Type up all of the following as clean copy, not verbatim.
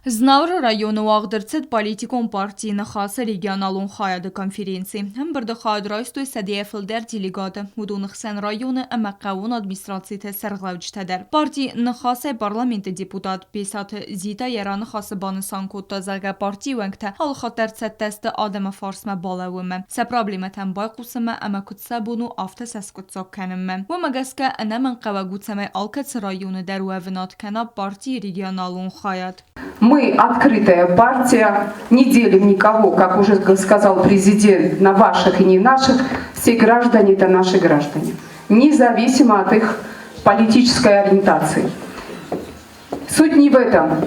Знавра района уагдырцет политикон партии нахаса регионалун хаяды конференции. Бирда хайдрайстой садия филдер делегаты. Удунахсен районы амаккаун администрацияты сарглаучтадер. Партии нахаса парламенты депутат песат зита яран хаса банысан кутта зага партии вангта хал хатер цеттесты адама фарсма балауыма. Са проблематан байқусыма ама кутса буну афта саскутсак каныма. Вамагаска анаман қавагутсама алкац районы даруавинат кана партии регионалун хаят. Мы открытая партия, не делим никого, как уже сказал президент, на ваших и не наших. Все граждане – это наши граждане, независимо от их политической ориентации. Суть не в этом.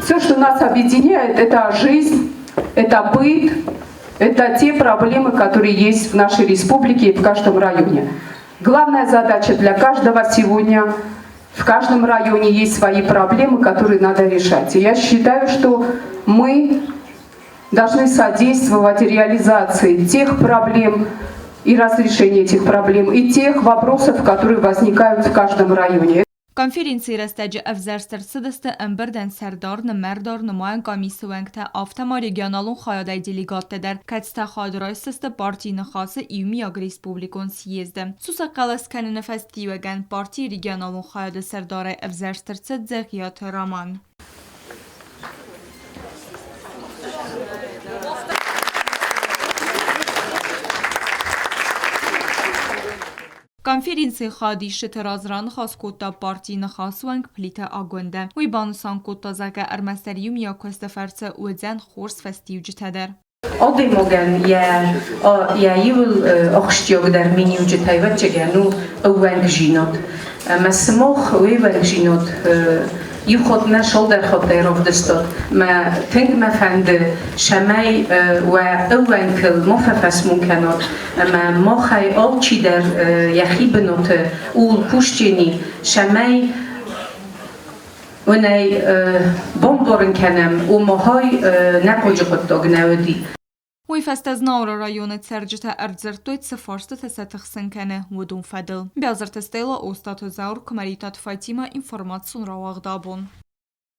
Все, что нас объединяет, это жизнь, это быт, это те проблемы, которые есть в нашей республике и в каждом районе. Главная задача для каждого сегодня – в каждом районе есть свои проблемы, которые надо решать. И я считаю, что мы должны содействовать реализации тех проблем и разрешению этих проблем, и тех вопросов, которые возникают в каждом районе. Конференции растяджи авзарстер сыдысты эмберден сардарны мердар нумаян комиссию вангта автома регионалун хаядай делегат тедер кацта хайдрайсысты партийны хасы иумияг республикон съезды. Суса қаласканын фестивеген партий регионалун хаяды сардарай авзарстер цедзегият роман. Конференции хадиши теразран хас кота партии нахасванг плита агонда. Уй банусан кота зага армастариум я костафарца уэдзен хорс фестивджи тадер. Adı mogen ya yıl akştiyog der miniucu tayvat çegenu evangjinot. Mesmoch evangjinot يخد نشل در خاطر رفدستاد ما تنگ مفند شمای و اونکل مففس ممکنات ما خی آلچی در یخی بنوت اول پشتینی شمای ونای بمبارن کنم و ماهای نقوج قطاق نودی. وی فست از نور رایون ترجت ارزرتویت سفارست تساتخسن کنه ودون فدل. بیازر تستیلا اوستات زور کمریتات فایتیما اینفورماتسون را واغدابون.